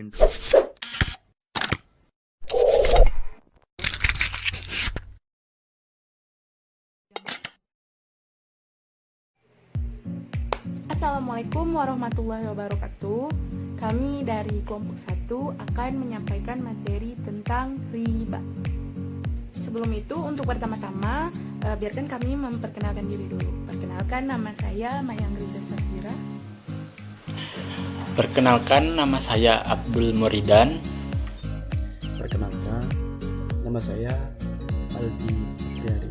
bikin. Assalamualaikum warahmatullahi wabarakatuh. Kami dari kelompok 1 akan menyampaikan materi tentang riba. Sebelum itu, untuk pertama-tama, biarkan kami memperkenalkan diri dulu. Perkenalkan, nama saya Mayang Riza Safira. Perkenalkan, nama saya Abdul Muridan. Perkenalkan, nama saya Aldi Triari.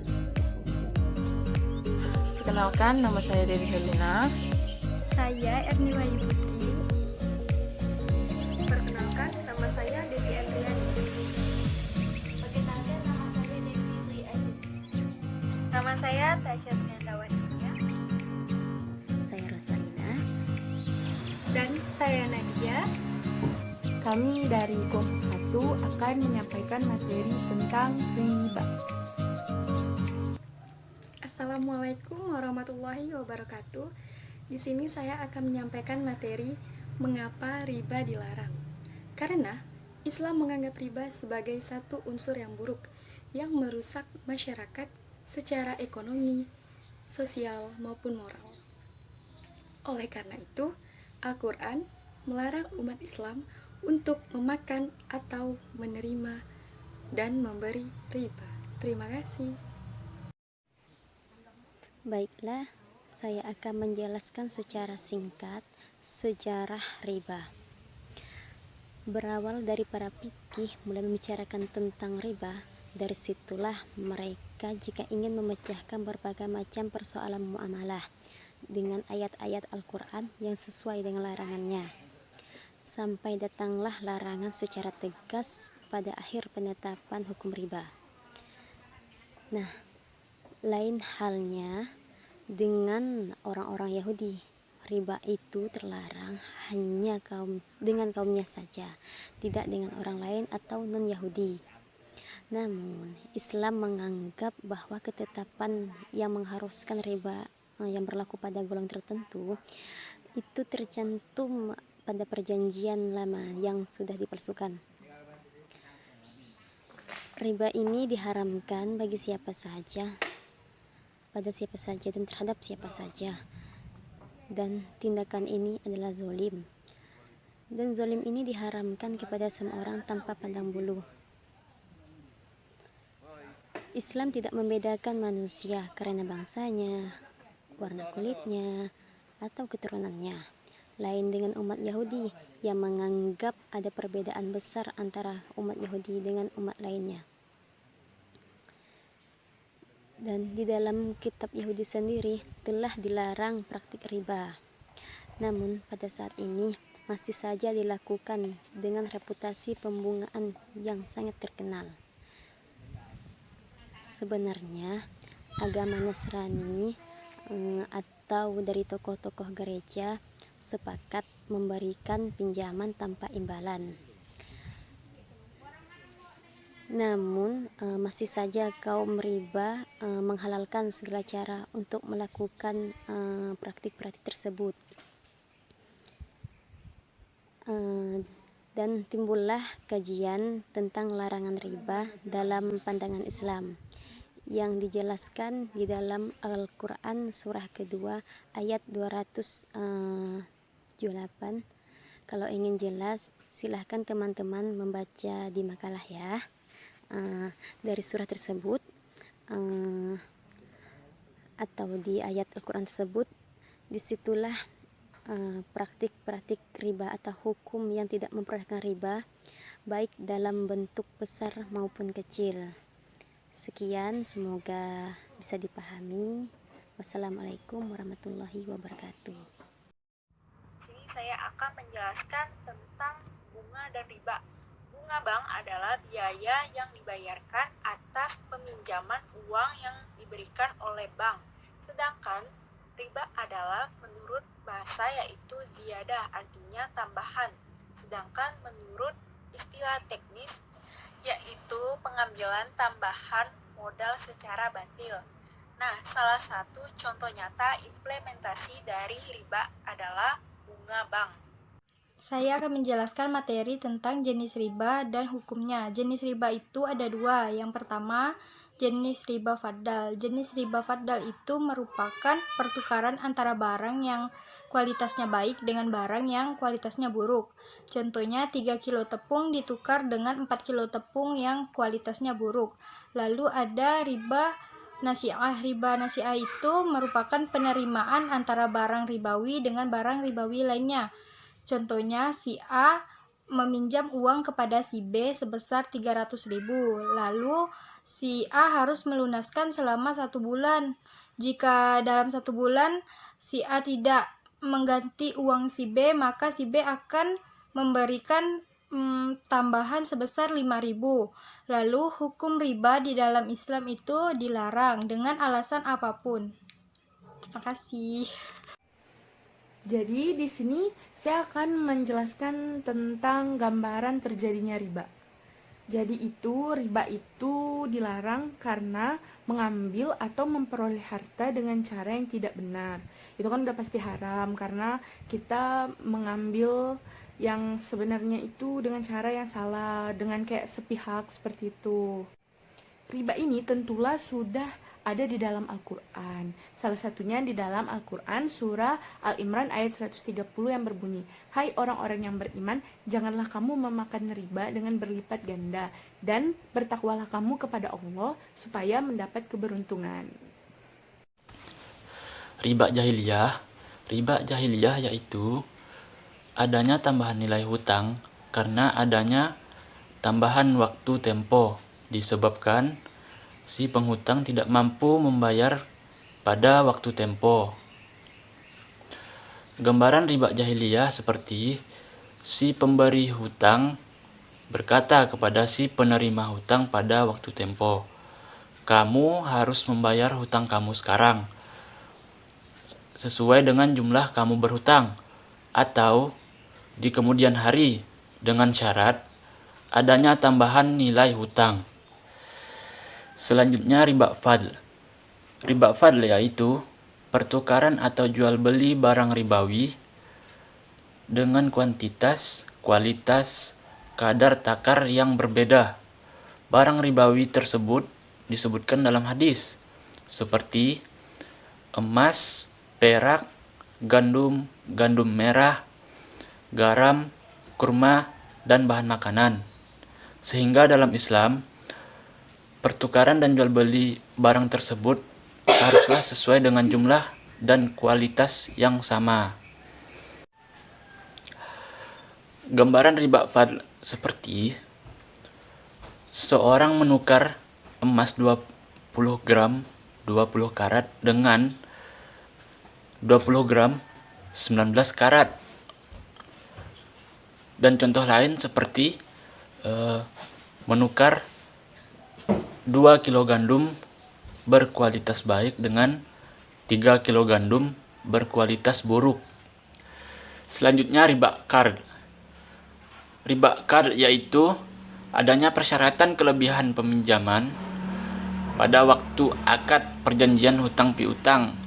Perkenalkan, nama saya Dewi Helena. Saya Erni Wahyu Putri. Perkenalkan, nama saya Devi Andriani. Perkenalkan, nama saya Devi Sri Adi. Nama saya Tasya Sendawan. Saya Rosalina. Dan saya Nadia. Kami dari kelompok 1 akan menyampaikan materi tentang riba. Assalamualaikum warahmatullahi wabarakatuh. Di sini saya akan menyampaikan materi mengapa riba dilarang. Karena Islam menganggap riba sebagai satu unsur yang buruk yang merusak masyarakat secara ekonomi, sosial maupun moral. Oleh karena itu, Al-Quran melarang umat Islam untuk memakan atau menerima dan memberi riba. Terima kasih. Baiklah, saya akan menjelaskan secara singkat sejarah riba. Berawal dari para fikih mulai membicarakan tentang riba, dari situlah mereka jika ingin memecahkan berbagai macam persoalan muamalah dengan ayat-ayat Al-Quran yang sesuai dengan larangannya. Sampai datanglah larangan secara tegas pada akhir penetapan hukum riba. Nah, lain halnya dengan orang-orang Yahudi. Riba itu terlarang hanya dengan kaumnya saja, tidak dengan orang lain atau non-Yahudi. Namun, Islam menganggap bahwa ketetapan yang mengharuskan riba yang berlaku pada golongan tertentu itu tercantum pada perjanjian lama yang sudah dipalsukan. Riba ini diharamkan bagi siapa saja, pada siapa saja dan terhadap siapa saja, dan tindakan ini adalah zolim, dan zolim ini diharamkan kepada semua orang tanpa pandang bulu. Islam tidak membedakan manusia karena bangsanya, warna kulitnya, atau keturunannya, lain dengan umat Yahudi yang menganggap ada perbedaan besar antara umat Yahudi dengan umat lainnya. Dan di dalam kitab Yahudi sendiri telah dilarang praktik riba. Namun pada saat ini masih saja dilakukan dengan reputasi pembungaan yang sangat terkenal. Sebenarnya agama Nasrani atau dari tokoh-tokoh gereja sepakat memberikan pinjaman tanpa imbalan. Namun masih saja kaum riba menghalalkan segala cara untuk melakukan praktik-praktik tersebut, dan timbullah kajian tentang larangan riba dalam pandangan Islam yang dijelaskan di dalam Al-Quran surah kedua ayat 278. Kalau ingin jelas, silahkan teman-teman membaca di makalah ya. Dari surah tersebut atau di ayat Al-Quran tersebut, disitulah praktik-praktik riba atau hukum yang tidak memperbolehkan riba, baik dalam bentuk besar maupun kecil. Sekian, semoga bisa dipahami. Wassalamualaikum warahmatullahi wabarakatuh. Sini saya akan menjelaskan tentang bunga dan riba. Bunga bank adalah biaya yang dibayarkan atas peminjaman uang yang diberikan oleh bank. Sedangkan riba adalah menurut bahasa yaitu ziyadah, artinya tambahan. Sedangkan menurut istilah teknis yaitu pengambilan tambahan modal secara batil. Nah, salah satu contoh nyata implementasi dari riba adalah bunga bank. Saya akan menjelaskan materi tentang jenis riba dan hukumnya. Jenis riba itu ada dua. Yang pertama, jenis riba faddal. Jenis riba faddal itu merupakan pertukaran antara barang yang kualitasnya baik dengan barang yang kualitasnya buruk. Contohnya 3 kilo tepung ditukar dengan 4 kilo tepung yang kualitasnya buruk. Lalu ada riba nasi'ah. Riba nasi'ah itu merupakan penerimaan antara barang ribawi dengan barang ribawi lainnya. Contohnya, si A meminjam uang kepada si B sebesar 300.000. Lalu, si A harus melunaskan selama 1 bulan. Jika dalam 1 bulan, si A tidak mengganti uang si B, maka si B akan memberikan tambahan sebesar 5.000. Lalu, hukum riba di dalam Islam itu dilarang dengan alasan apapun. Terima kasih. Jadi di sini saya akan menjelaskan tentang gambaran terjadinya riba. Jadi riba itu dilarang karena mengambil atau memperoleh harta dengan cara yang tidak benar. Itu kan udah pasti haram karena kita mengambil yang sebenarnya itu dengan cara yang salah, dengan kayak sepihak seperti itu. Riba ini tentulah sudah ada di dalam Al-Quran. Salah satunya di dalam Al-Quran surah Al-Imran ayat 130 yang berbunyi, "Hai orang-orang yang beriman, janganlah kamu memakan riba dengan berlipat ganda, dan bertakwalah kamu kepada Allah supaya mendapat keberuntungan." Riba jahiliyah yaitu adanya tambahan nilai hutang karena adanya tambahan waktu tempo disebabkan si penghutang tidak mampu membayar pada waktu tempo. Gambaran riba jahiliyah seperti si pemberi hutang berkata kepada si penerima hutang pada waktu tempo, "Kamu harus membayar hutang kamu sekarang sesuai dengan jumlah kamu berhutang, atau di kemudian hari dengan syarat adanya tambahan nilai hutang." Selanjutnya riba fadl. Riba fadl yaitu pertukaran atau jual beli barang ribawi dengan kuantitas, kualitas, kadar takar yang berbeda. Barang ribawi tersebut disebutkan dalam hadis seperti emas, perak, gandum, gandum merah, garam, kurma, dan bahan makanan. Sehingga dalam Islam, pertukaran dan jual beli barang tersebut haruslah sesuai dengan jumlah dan kualitas yang sama. Gambaran riba fadl seperti seseorang menukar emas 20 gram 20 karat dengan 20 gram 19 karat. Dan contoh lain seperti menukar 2 kilo gandum berkualitas baik dengan 3 kilo gandum berkualitas buruk. Selanjutnya riba qard. Riba qard yaitu adanya persyaratan kelebihan peminjaman pada waktu akad perjanjian hutang piutang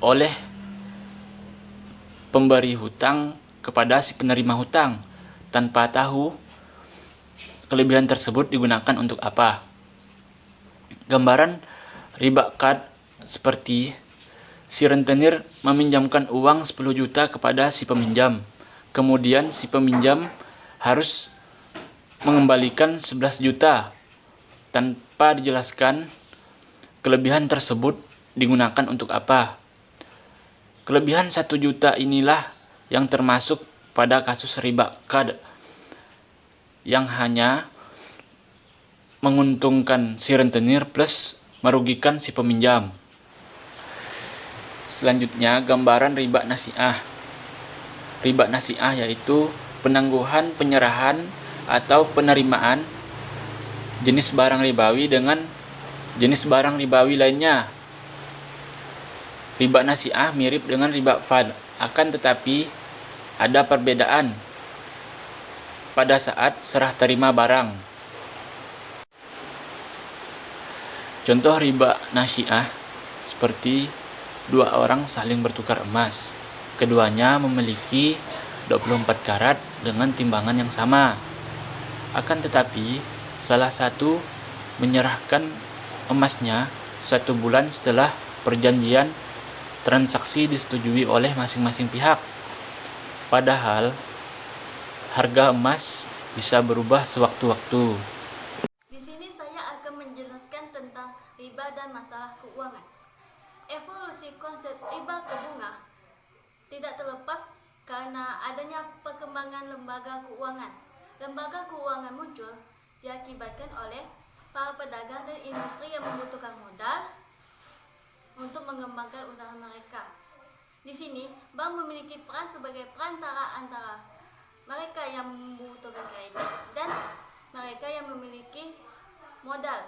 oleh pemberi hutang kepada si penerima hutang tanpa tahu kelebihan tersebut digunakan untuk apa. Gambaran riba qard seperti si rentenir meminjamkan uang 10 juta kepada si peminjam. Kemudian si peminjam harus mengembalikan 11 juta tanpa dijelaskan kelebihan tersebut digunakan untuk apa. Kelebihan 1 juta inilah yang termasuk pada kasus riba qard yang hanya menguntungkan si rentenir plus merugikan si peminjam. Selanjutnya gambaran riba nasi'ah. Riba nasi'ah yaitu penangguhan penyerahan atau penerimaan jenis barang ribawi dengan jenis barang ribawi lainnya. Riba nasi'ah mirip dengan riba fadl, akan tetapi ada perbedaan pada saat serah terima barang. Contoh riba nasi'ah seperti dua orang saling bertukar emas. Keduanya memiliki 24 karat dengan timbangan yang sama. Akan tetapi, salah satu menyerahkan emasnya 1 bulan setelah perjanjian transaksi disetujui oleh masing-masing pihak. Padahal, harga emas bisa berubah sewaktu-waktu. Di sini saya akan menjelaskan tentang riba dan masalah keuangan. Evolusi konsep riba ke bunga tidak terlepas karena adanya perkembangan lembaga keuangan. Lembaga keuangan muncul diakibatkan oleh para pedagang dan industri yang membutuhkan modal untuk mengembangkan usaha mereka. Di sini, bank memiliki peran sebagai perantara antara mereka yang membutuhkan kredit dan mereka yang memiliki modal.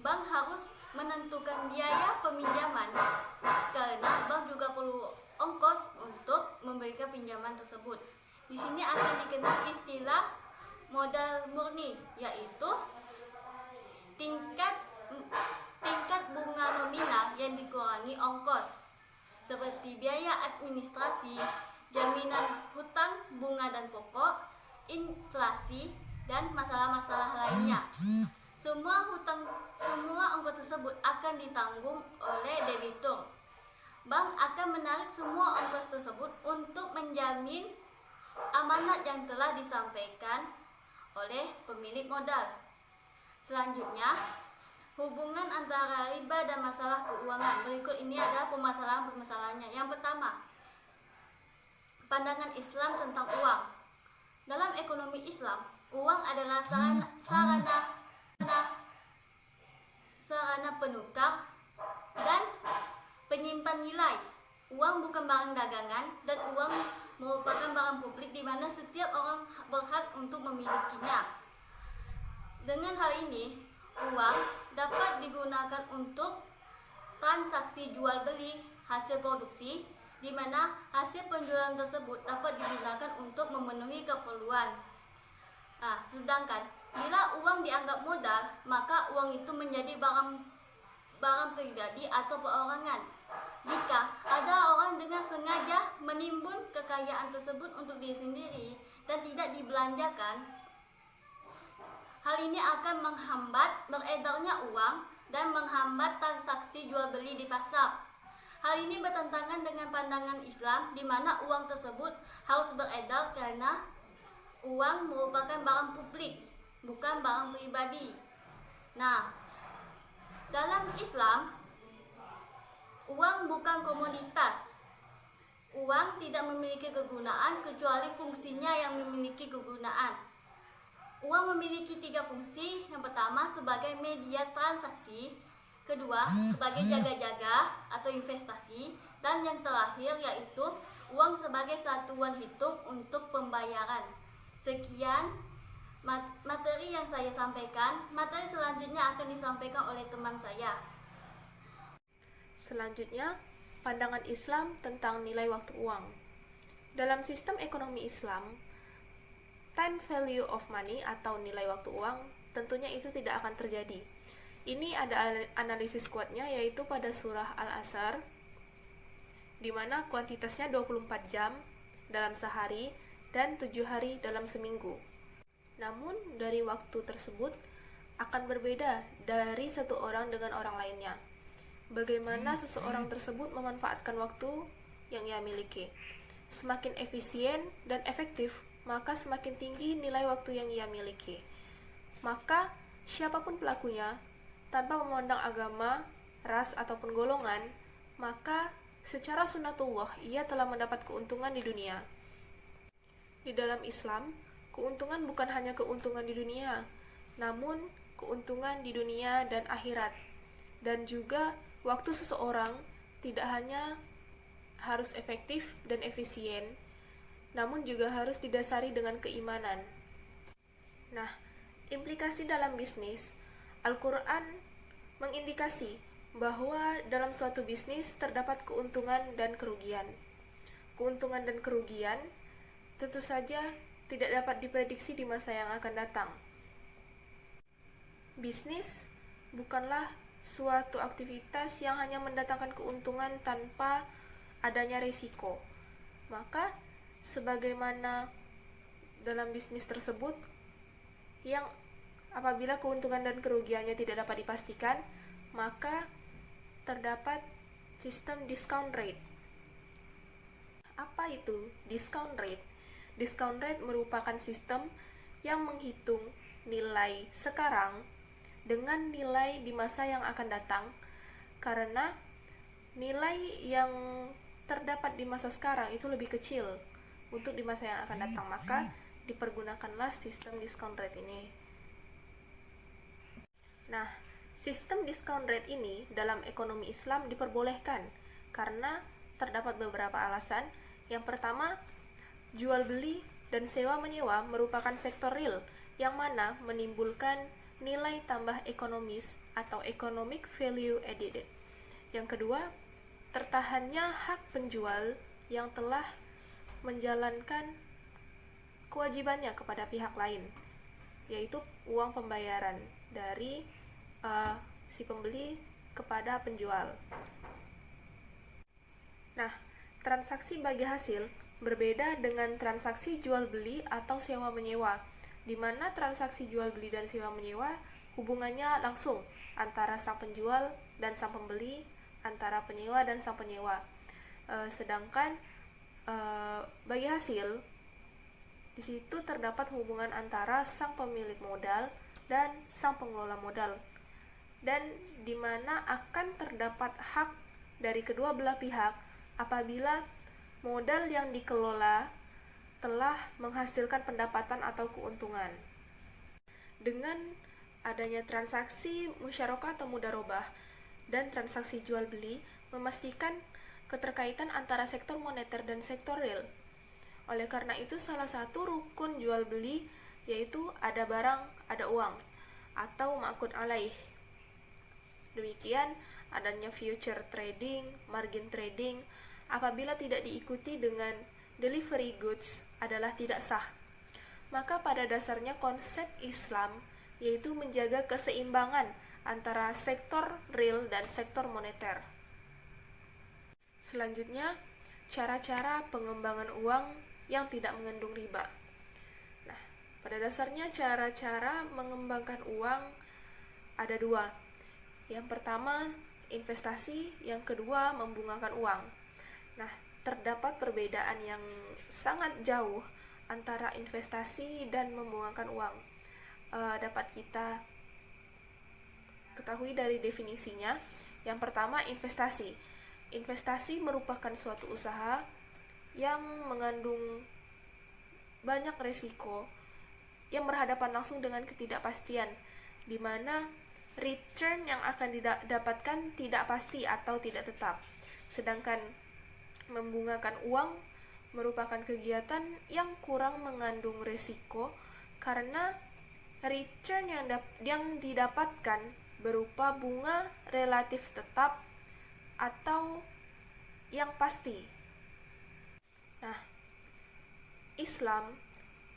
Bank harus menentukan biaya peminjaman karena bank juga perlu ongkos untuk memberikan pinjaman tersebut. Di sini akan dikenal istilah modal murni, yaitu tingkat bunga nominal yang dikurangi ongkos, seperti biaya administrasi, jaminan hutang, bunga dan pokok, inflasi, dan masalah-masalah lainnya. Semua ongkos tersebut akan ditanggung oleh debitur. Bank akan menarik semua ongkos tersebut untuk menjamin amanat yang telah disampaikan oleh pemilik modal. Selanjutnya, hubungan antara riba dan masalah keuangan. Berikut ini adalah permasalahan-permasalahannya. Yang pertama, pandangan Islam tentang uang. Dalam ekonomi Islam, uang adalah sarana penukar dan penyimpan nilai. Uang bukan barang dagangan dan uang merupakan barang publik di mana setiap orang berhak untuk memilikinya. Dengan hal ini, uang dapat digunakan untuk transaksi jual beli hasil produksi, di mana hasil penjualan tersebut dapat digunakan untuk memenuhi keperluan. Sedangkan bila uang dianggap modal, maka uang itu menjadi barang pribadi atau perorangan. Jika ada orang dengan sengaja menimbun kekayaan tersebut untuk diri sendiri dan tidak dibelanjakan, hal ini akan menghambat beredarnya uang dan menghambat transaksi jual beli di pasar. Hal ini bertentangan dengan pandangan Islam di mana uang tersebut harus beredar karena uang merupakan barang publik, bukan barang pribadi. Dalam Islam, uang bukan komoditas. Uang tidak memiliki kegunaan kecuali fungsinya yang memiliki kegunaan. Uang memiliki 3 fungsi. Yang pertama, sebagai media transaksi. Kedua, sebagai jaga-jaga atau investasi. Dan yang terakhir yaitu uang sebagai satuan hitung untuk pembayaran. Sekian materi yang saya sampaikan. Materi selanjutnya akan disampaikan oleh teman saya. Selanjutnya, pandangan Islam tentang nilai waktu uang. Dalam sistem ekonomi Islam, time value of money atau nilai waktu uang tentunya itu tidak akan terjadi. Ini ada analisis kuatnya yaitu pada surah Al-Asr, di mana kuantitasnya 24 jam dalam sehari dan 7 hari dalam seminggu. Namun dari waktu tersebut akan berbeda dari satu orang dengan orang lainnya. Bagaimana seseorang tersebut memanfaatkan waktu yang ia miliki. Semakin efisien dan efektif, maka semakin tinggi nilai waktu yang ia miliki. Maka siapapun pelakunya, tanpa memandang agama, ras ataupun golongan, maka secara sunatullah ia telah mendapat keuntungan di dunia. Di dalam Islam, keuntungan bukan hanya keuntungan di dunia, namun keuntungan di dunia dan akhirat. Dan juga waktu seseorang tidak hanya harus efektif dan efisien, namun juga harus didasari dengan keimanan. Implikasi dalam bisnis, Al-Quran mengindikasi bahwa dalam suatu bisnis terdapat keuntungan dan kerugian. Keuntungan dan kerugian tentu saja tidak dapat diprediksi di masa yang akan datang. Bisnis bukanlah suatu aktivitas yang hanya mendatangkan keuntungan tanpa adanya risiko. Maka, sebagaimana dalam bisnis tersebut yang apabila keuntungan dan kerugiannya tidak dapat dipastikan, maka terdapat sistem discount rate. Apa itu discount rate? Discount rate merupakan sistem yang menghitung nilai sekarang dengan nilai di masa yang akan datang, karena nilai yang terdapat di masa sekarang itu lebih kecil untuk di masa yang akan datang, maka dipergunakanlah sistem discount rate ini. Nah, sistem discount rate ini dalam ekonomi Islam diperbolehkan karena terdapat beberapa alasan. Yang pertama, jual beli dan sewa menyewa merupakan sektor real yang mana menimbulkan nilai tambah ekonomis atau economic value added. Yang kedua, tertahannya hak penjual yang telah menjalankan kewajibannya kepada pihak lain, yaitu uang pembayaran dari si pembeli kepada penjual. Nah, transaksi bagi hasil berbeda dengan transaksi jual beli atau sewa menyewa, di mana transaksi jual beli dan sewa menyewa hubungannya langsung antara sang penjual dan sang pembeli, antara penyewa dan sang penyewa. Sedangkan bagi hasil di situ terdapat hubungan antara sang pemilik modal dan sang pengelola modal, dan di mana akan terdapat hak dari kedua belah pihak apabila modal yang dikelola telah menghasilkan pendapatan atau keuntungan. Dengan adanya transaksi musyarakah atau mudharabah dan transaksi jual beli memastikan keterkaitan antara sektor moneter dan sektor real. Oleh karena itu, salah satu rukun jual beli yaitu ada barang, ada uang, atau ma'qud alaih. Demikian adanya future trading, margin trading, apabila tidak diikuti dengan delivery goods adalah tidak sah. Maka pada dasarnya konsep Islam yaitu menjaga keseimbangan antara sektor real dan sektor moneter. Selanjutnya, cara-cara pengembangan uang yang tidak mengandung riba. Nah, pada dasarnya cara-cara mengembangkan uang ada dua. Yang pertama, investasi, yang kedua, membungakan uang. Nah, terdapat perbedaan yang sangat jauh antara investasi dan membungakan uang. Dapat kita ketahui dari definisinya. Yang pertama, investasi. Investasi merupakan suatu usaha yang mengandung banyak resiko yang berhadapan langsung dengan ketidakpastian, di mana return yang akan didapatkan tidak pasti atau tidak tetap. Sedangkan membungakan uang merupakan kegiatan yang kurang mengandung resiko karena return yang didapatkan berupa bunga relatif tetap atau yang pasti. Nah, Islam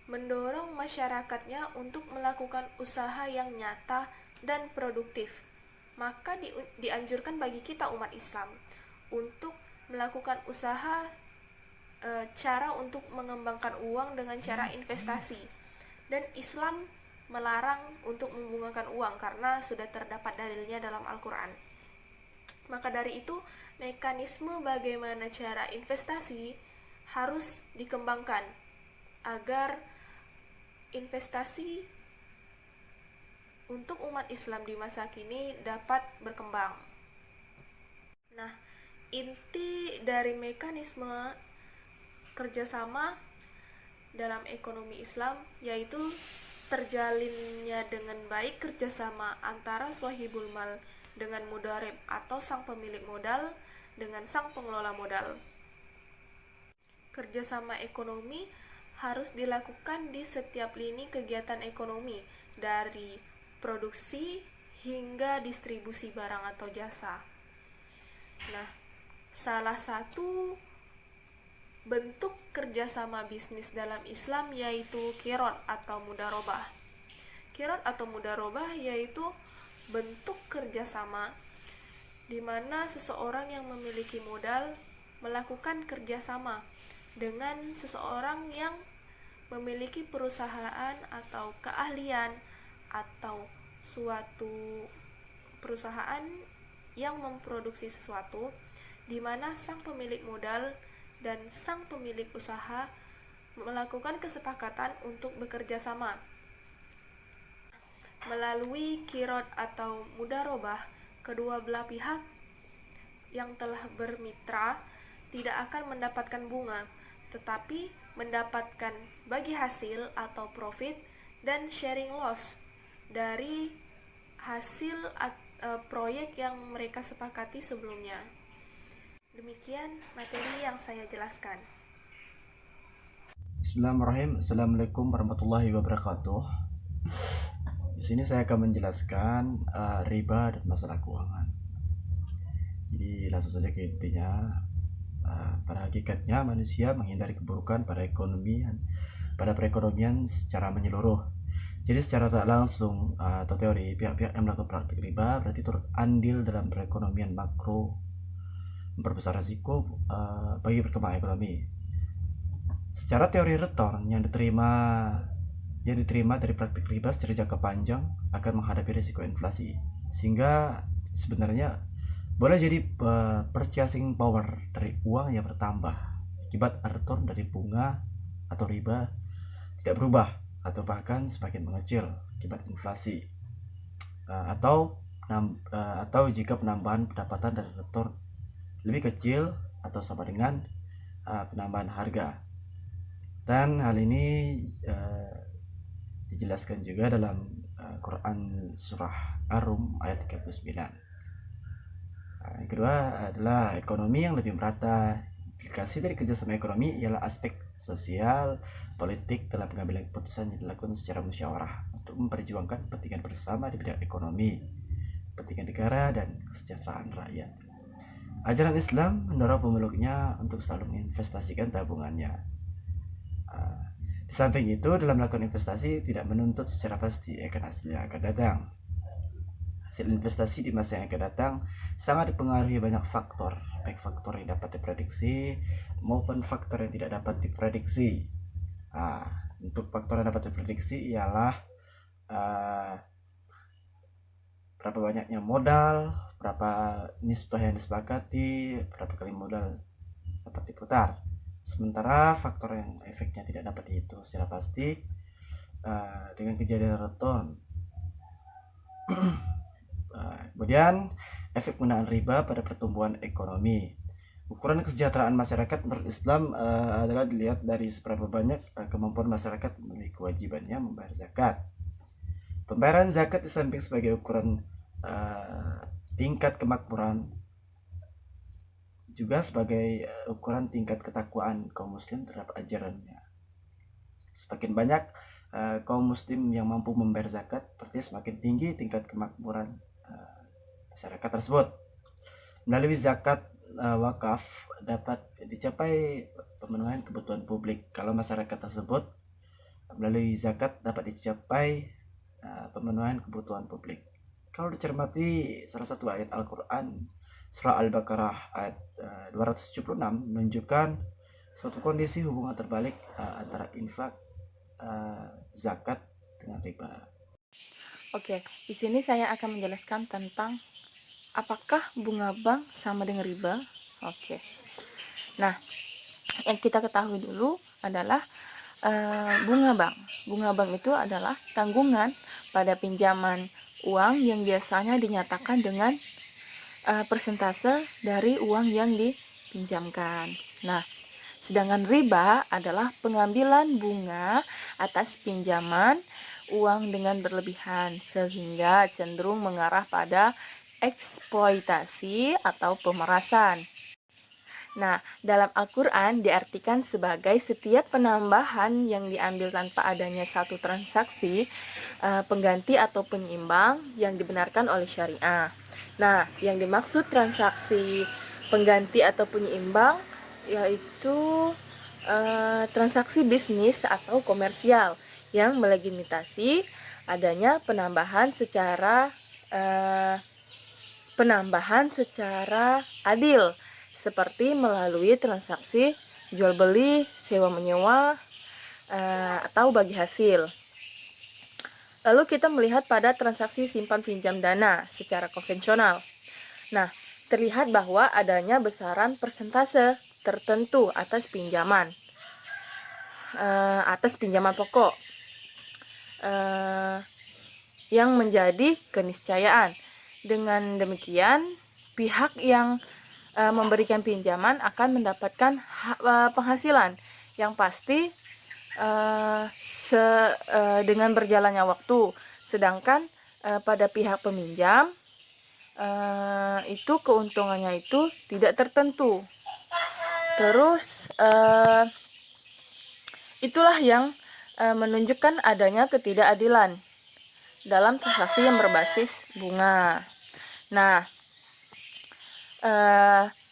mendorong masyarakatnya untuk melakukan usaha yang nyata dan produktif. Maka dianjurkan bagi kita umat Islam untuk melakukan usaha, cara untuk mengembangkan uang dengan cara investasi. Dan Islam melarang untuk membungakan uang karena sudah terdapat dalilnya dalam Al-Quran. Maka dari itu, mekanisme bagaimana cara investasi harus dikembangkan agar investasi untuk umat Islam di masa kini dapat berkembang. Nah, inti dari mekanisme kerjasama dalam ekonomi Islam yaitu terjalinnya dengan baik kerjasama antara sohibul mal dengan mudharib atau sang pemilik modal dengan sang pengelola modal. Kerjasama ekonomi harus dilakukan di setiap lini kegiatan ekonomi, dari produksi hingga distribusi barang atau jasa. Nah, salah satu bentuk kerjasama bisnis dalam Islam yaitu qiron atau mudharabah. Qiron atau mudharabah yaitu bentuk kerjasama di mana seseorang yang memiliki modal melakukan kerjasama dengan seseorang yang memiliki perusahaan atau keahlian atau suatu perusahaan yang memproduksi sesuatu di mana sang pemilik modal dan sang pemilik usaha melakukan kesepakatan untuk bekerja sama. Melalui kirot atau mudarobah, kedua belah pihak yang telah bermitra tidak akan mendapatkan bunga, tetapi mendapatkan bagi hasil atau profit dan sharing loss dari hasil proyek yang mereka sepakati sebelumnya. Demikian materi yang saya jelaskan. Bismillahirrahmanirrahim. Assalamualaikum warahmatullahi wabarakatuh. Di sini saya akan menjelaskan riba dan masalah keuangan. Jadi langsung saja ke intinya. Pada hakikatnya manusia menghindari keburukan pada perekonomian secara menyeluruh. Jadi secara tak langsung atau teori, pihak-pihak yang melakukan praktik riba berarti turut andil dalam perekonomian makro, memperbesar risiko bagi perkembangan ekonomi. Secara teori return yang diterima dari praktik riba secara jangka panjang akan menghadapi risiko inflasi, sehingga sebenarnya boleh jadi purchasing power dari uang yang bertambah akibat return dari bunga atau riba tidak berubah atau bahkan semakin mengecil akibat inflasi, atau jika penambahan pendapatan dari return lebih kecil atau sama dengan penambahan harga. Dan hal ini dijelaskan juga dalam Quran surah Ar-Rum ayat 39. Yang kedua adalah ekonomi yang lebih merata. Implikasi dari kerjasama ekonomi ialah aspek sosial, politik dalam pengambilan keputusan yang dilakukan secara musyawarah untuk memperjuangkan kepentingan bersama di bidang ekonomi, kepentingan negara, dan kesejahteraan rakyat. Ajaran Islam mendorong pemeluknya untuk selalu menginvestasikan tabungannya. Di samping itu, dalam melakukan investasi tidak menuntut secara pasti akan hasil yang akan datang. Hasil investasi di masa yang akan datang sangat dipengaruhi banyak faktor, baik faktor yang dapat diprediksi maupun faktor yang tidak dapat diprediksi. Untuk faktor yang dapat diprediksi ialah berapa banyaknya modal, berapa nisbah yang disepakati, berapa kali modal dapat diputar. Sementara faktor yang efeknya tidak dapat dihitung secara pasti dengan kejadian return. Kemudian efek penggunaan riba pada pertumbuhan ekonomi. Ukuran kesejahteraan masyarakat menurut Islam adalah dilihat dari seberapa banyak kemampuan masyarakat memenuhi kewajibannya membayar zakat. Pembayaran zakat di samping sebagai ukuran tingkat kemakmuran, juga sebagai ukuran tingkat ketakwaan kaum muslim terhadap ajarannya. Semakin banyak kaum muslim yang mampu membayar zakat, berarti semakin tinggi tingkat kemakmuran masyarakat tersebut. Melalui zakat wakaf dapat dicapai pemenuhan kebutuhan publik. Kalau masyarakat tersebut melalui zakat dapat dicapai pemenuhan kebutuhan publik. Kalau dicermati salah satu ayat Al-Quran, surah Al-Baqarah ayat 276 menunjukkan suatu kondisi hubungan terbalik antara infak, zakat dengan riba. Oke, di sini saya akan menjelaskan tentang apakah bunga bank sama dengan riba. Oke. Nah, yang kita ketahui dulu adalah bunga bank. Bunga bank itu adalah tanggungan pada pinjaman uang yang biasanya dinyatakan dengan persentase dari uang yang dipinjamkan. Nah, sedangkan riba adalah pengambilan bunga atas pinjaman uang dengan berlebihan sehingga cenderung mengarah pada eksploitasi atau pemerasan. Nah, dalam Al-Quran diartikan sebagai setiap penambahan yang diambil tanpa adanya satu transaksi pengganti atau penyeimbang yang dibenarkan oleh syariah. Nah, yang dimaksud transaksi pengganti atau penyeimbang yaitu transaksi bisnis atau komersial yang melegitimasi adanya penambahan secara adil, seperti melalui transaksi jual beli, sewa menyewa, atau bagi hasil. Lalu kita melihat pada transaksi simpan pinjam dana secara konvensional. Nah, terlihat bahwa adanya besaran persentase tertentu atas pinjaman pokok yang menjadi keniscayaan. Dengan demikian, pihak yang memberikan pinjaman akan mendapatkan penghasilan yang pasti dengan berjalannya waktu. Sedangkan pada pihak peminjam itu keuntungannya itu tidak tertentu. Terus itulah yang menunjukkan adanya ketidakadilan dalam transaksi yang berbasis bunga. Nah,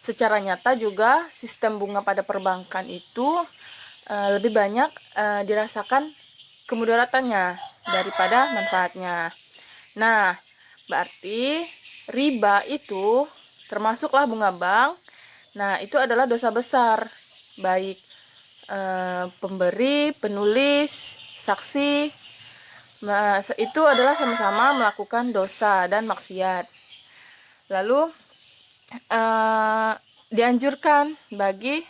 secara nyata juga sistem bunga pada perbankan itu lebih banyak dirasakan kemudaratannya daripada manfaatnya. Nah, berarti riba itu termasuklah bunga bank. Nah, itu adalah dosa besar, baik pemberi, penulis, saksi, itu adalah sama-sama melakukan dosa dan maksiat. Lalu dianjurkan bagi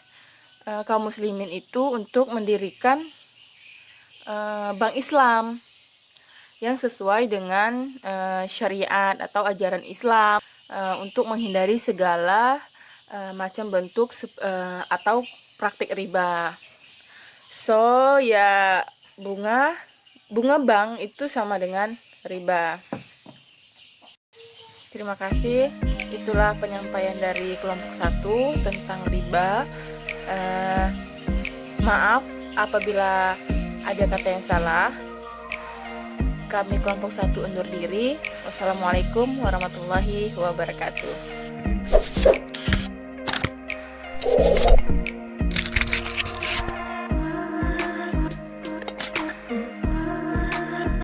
kaum muslimin itu untuk mendirikan bank Islam yang sesuai dengan syariat atau ajaran Islam untuk menghindari segala macam bentuk atau praktik riba. So ya bunga bank itu sama dengan riba. Terima kasih. Itulah penyampaian dari kelompok 1 tentang riba. Maaf apabila ada kata yang salah. Kami kelompok 1 undur diri. Wassalamualaikum warahmatullahi wabarakatuh.